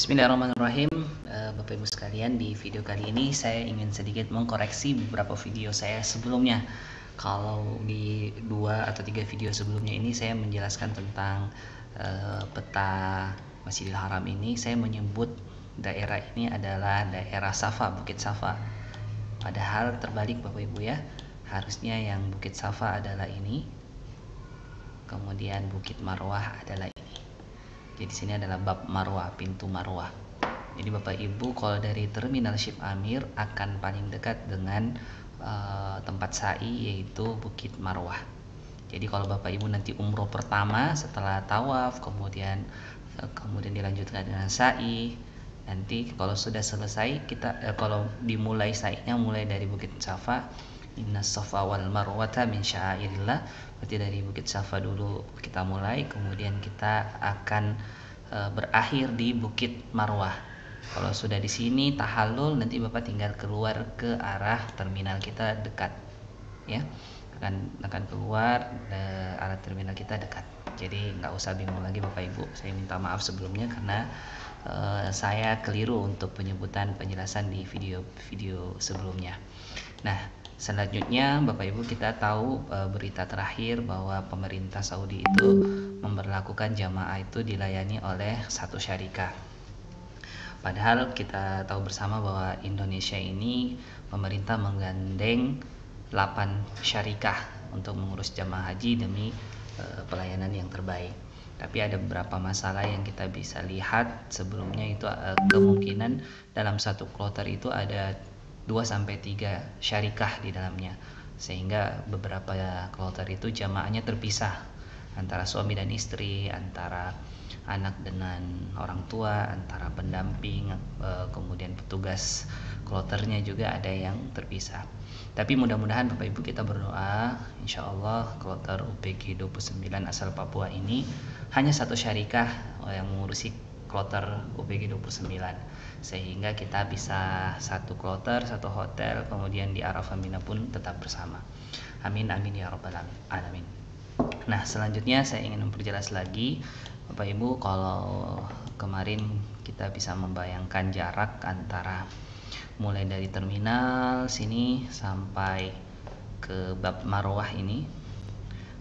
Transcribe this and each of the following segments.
Bismillahirrahmanirrahim. Bapak Ibu sekalian, di video kali ini saya ingin sedikit mengkoreksi beberapa video saya sebelumnya. Kalau di 2 atau 3 video sebelumnya ini saya menjelaskan tentang peta Masjidil Haram ini, saya menyebut daerah ini adalah daerah Safa, Bukit Safa. Padahal terbalik Bapak Ibu ya. Harusnya yang Bukit Safa adalah ini. Kemudian Bukit Marwah adalah ini. Jadi di sini adalah bab Marwah, pintu Marwah. Jadi Bapak Ibu kalau dari Terminal Ship Amir akan paling dekat dengan tempat sa'i, yaitu Bukit Marwah. Jadi kalau Bapak Ibu nanti umroh pertama setelah tawaf, kemudian dilanjutkan dengan sa'i, nanti kalau sudah selesai kalau dimulai sa'inya mulai dari Bukit Safa, Inna Safa wal Marwata min sya'airillah. Berarti dari Bukit Safa dulu kita mulai, kemudian kita akan berakhir di Bukit Marwah. Kalau sudah di sini tahallul, nanti Bapak tinggal keluar ke arah terminal kita dekat, ya. Akan keluar arah terminal kita dekat. Jadi nggak usah bingung lagi Bapak Ibu. Saya minta maaf sebelumnya karena saya keliru untuk penjelasan di video sebelumnya. Nah, selanjutnya Bapak Ibu kita tahu berita terakhir bahwa pemerintah Saudi itu memberlakukan jamaah itu dilayani oleh satu syarikah. Padahal kita tahu bersama bahwa Indonesia ini pemerintah menggandeng 8 syarikah untuk mengurus jamaah haji demi pelayanan yang terbaik. Tapi ada beberapa masalah yang kita bisa lihat sebelumnya, itu kemungkinan dalam satu kloter itu ada 2-3 syarikah di dalamnya, sehingga beberapa kloter itu jamaahnya terpisah antara suami dan istri, antara anak dengan orang tua, antara pendamping, kemudian petugas kloternya juga ada yang terpisah. Tapi mudah-mudahan Bapak Ibu kita berdoa, insya Allah kloter UPG 29 asal Papua ini hanya satu syarikah yang mengurusi kloter UPG 29, sehingga kita bisa satu kloter, satu hotel, kemudian di Arafah Mina pun tetap bersama. Amin amin ya rabbal alamin. Nah, selanjutnya saya ingin memperjelas lagi Bapak Ibu, kalau kemarin kita bisa membayangkan jarak antara mulai dari terminal sini sampai ke bab Marwah ini.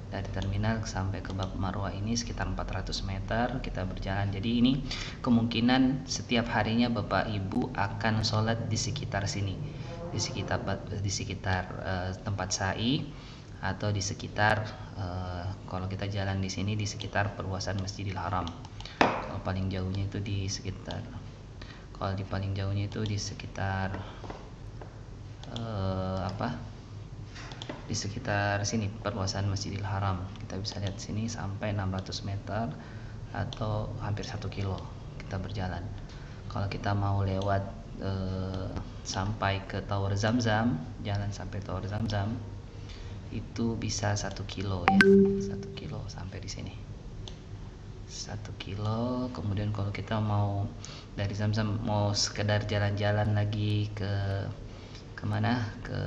Dari terminal sampai ke bab Marwah ini sekitar 400 meter kita berjalan. Jadi ini kemungkinan setiap harinya Bapak Ibu akan sholat di sekitar sini, di sekitar tempat sa'i, atau di sekitar kalau kita jalan di sini di sekitar perluasan Masjidil Haram. Kalau paling jauhnya itu di sekitar di sekitar sini perluasan Masjidil Haram. Kita bisa lihat sini sampai 600 meter atau hampir 1 kilo kita berjalan. Kalau kita mau lewat sampai ke Tower Zamzam, jalan sampai Tower Zamzam itu bisa 1 kilo ya, 1 kilo sampai di sini 1 kilo. Kemudian kalau kita mau dari Zamzam mau sekedar jalan-jalan lagi kemana, ke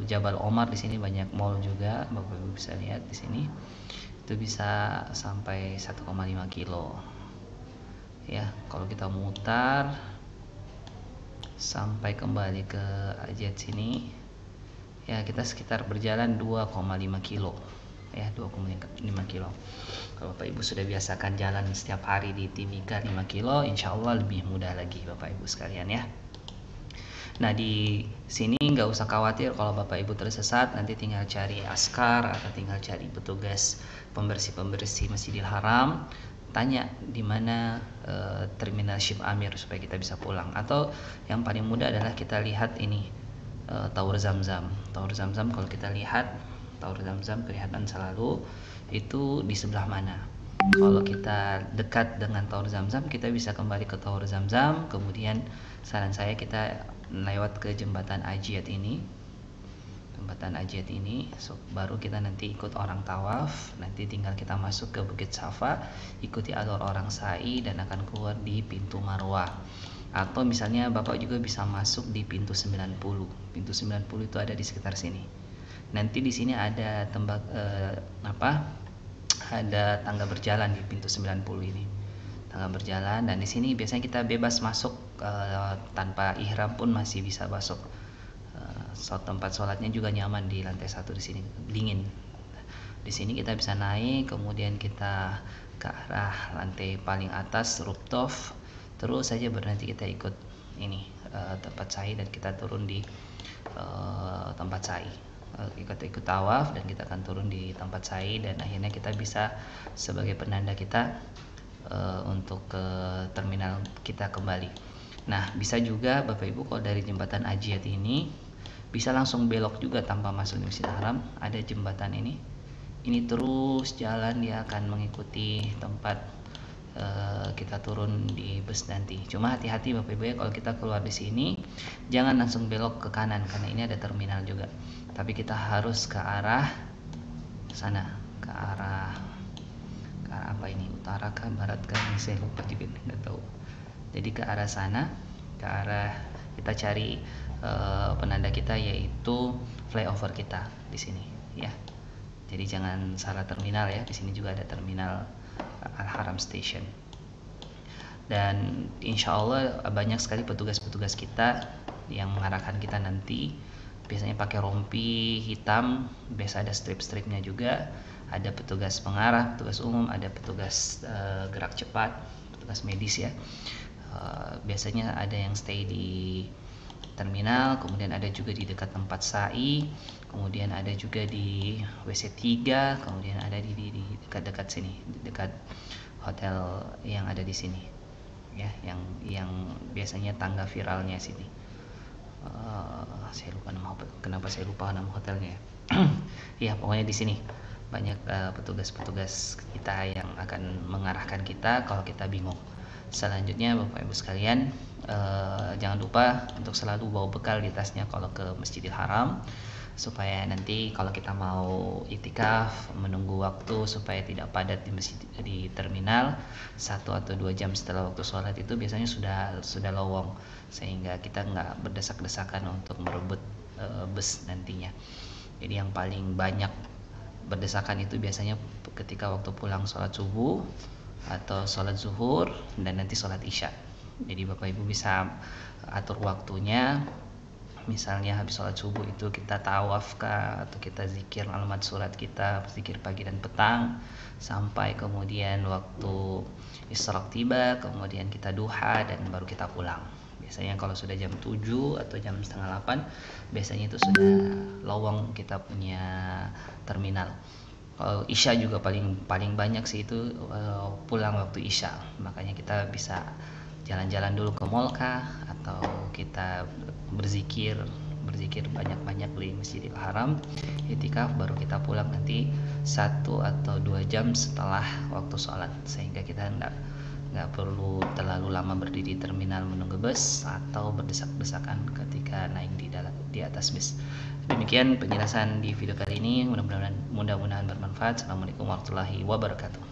Jabal Omar, di sini banyak mall juga, Bapak Ibu bisa lihat di sini, itu bisa sampai 1,5 kilo ya. Kalau kita mutar sampai kembali ke Ajat sini ya, kita sekitar berjalan 2,5 kilo ya, 2,5 kilo. Kalau Bapak Ibu sudah biasakan jalan setiap hari di Timika 5 kilo, insya Allah lebih mudah lagi Bapak Ibu sekalian ya. Nah, di sini nggak usah khawatir kalau Bapak Ibu tersesat, nanti tinggal cari askar atau tinggal cari petugas pembersih Masjidil Haram, tanya di mana Terminal Ship Amir supaya kita bisa pulang. Atau yang paling mudah adalah kita lihat ini Tower Zamzam. Tower Zamzam kalau kita lihat, Tower Zamzam kelihatan selalu itu di sebelah mana. Kalau kita dekat dengan Tower Zamzam, kita bisa kembali ke Tower Zamzam. Kemudian saran saya kita lewat ke jembatan Ajiat ini, baru kita nanti ikut orang tawaf. Nanti tinggal kita masuk ke Bukit Safa, ikuti alur orang sa'i, dan akan keluar di pintu Marwah. Atau misalnya Bapak juga bisa masuk di pintu 90. Pintu 90 itu ada di sekitar sini. Nanti di sini ada ada tangga berjalan di pintu 90 ini. tengah berjalan. Dan di sini biasanya kita bebas masuk, tanpa ihram pun masih bisa masuk. Tempat sholatnya juga nyaman di lantai 1 di sini, dingin. Di sini kita bisa naik, kemudian kita ke arah lantai paling atas, rooftop, terus saja baru nanti kita ikut ini tempat sa'i, dan kita turun di tempat sa'i. Ikut tawaf dan kita akan turun di tempat sa'i, dan akhirnya kita bisa sebagai penanda kita untuk ke terminal kita kembali. Nah, bisa juga Bapak Ibu kalau dari jembatan Ajiat ini bisa langsung belok juga tanpa masuk di Masjidil Haram. Ada jembatan ini terus jalan, dia akan mengikuti tempat kita turun di bus nanti. Cuma hati-hati Bapak Ibu ya, kalau kita keluar di sini jangan langsung belok ke kanan karena ini ada terminal juga. Tapi kita harus ke arah sana, ke arah apa ini, utara kah, barat kah, saya lupa juga, nggak tahu. Jadi ke arah sana, ke arah kita cari penanda kita, yaitu flyover kita di sini ya. Jadi jangan salah terminal ya, di sini juga ada terminal Al-Haram Station. Dan insya Allah banyak sekali petugas-petugas kita yang mengarahkan kita nanti. Biasanya pakai rompi hitam, biasa ada strip-stripnya juga. Ada petugas pengarah, petugas umum, ada petugas gerak cepat, petugas medis ya. Biasanya ada yang stay di terminal, kemudian ada juga di dekat tempat sa'i, kemudian ada juga di WC 3, kemudian ada di dekat-dekat sini, dekat hotel yang ada di sini ya, yang biasanya tangga viralnya sini. Saya lupa kenapa saya lupa nama hotelnya ya. Ya pokoknya di sini banyak petugas-petugas kita yang akan mengarahkan kita kalau kita bingung. Selanjutnya Bapak Ibu sekalian, jangan lupa untuk selalu bawa bekal di tasnya kalau ke Masjidil Haram, supaya nanti kalau kita mau iktikaf, menunggu waktu supaya tidak padat di terminal 1 atau 2 jam setelah waktu sholat itu biasanya sudah lowong, sehingga kita nggak berdesak-desakan untuk merebut bus nantinya. Jadi yang paling banyak berdesakan itu biasanya ketika waktu pulang sholat subuh atau sholat zuhur dan nanti sholat isya. Jadi Bapak Ibu bisa atur waktunya, misalnya habis sholat subuh itu kita tawaf kah, atau kita zikir alamat surat kita, zikir pagi dan petang, sampai kemudian waktu isyraq tiba, kemudian kita duha dan baru kita pulang. Biasanya kalau sudah jam 7 atau jam setengah 8 biasanya itu sudah lowong kita punya terminal. Isya juga paling banyak sih itu pulang waktu isya, makanya kita bisa jalan-jalan dulu ke mall kah, atau kita berzikir banyak-banyak di Masjidil Haram, iktikaf, baru kita pulang nanti 1 atau 2 jam setelah waktu sholat, sehingga kita nggak perlu terlalu lama berdiri di terminal menunggu bus atau berdesak-desakan ketika naik di atas bus. Demikian penjelasan di video kali ini, mudah-mudahan bermanfaat. Assalamualaikum warahmatullahi wabarakatuh.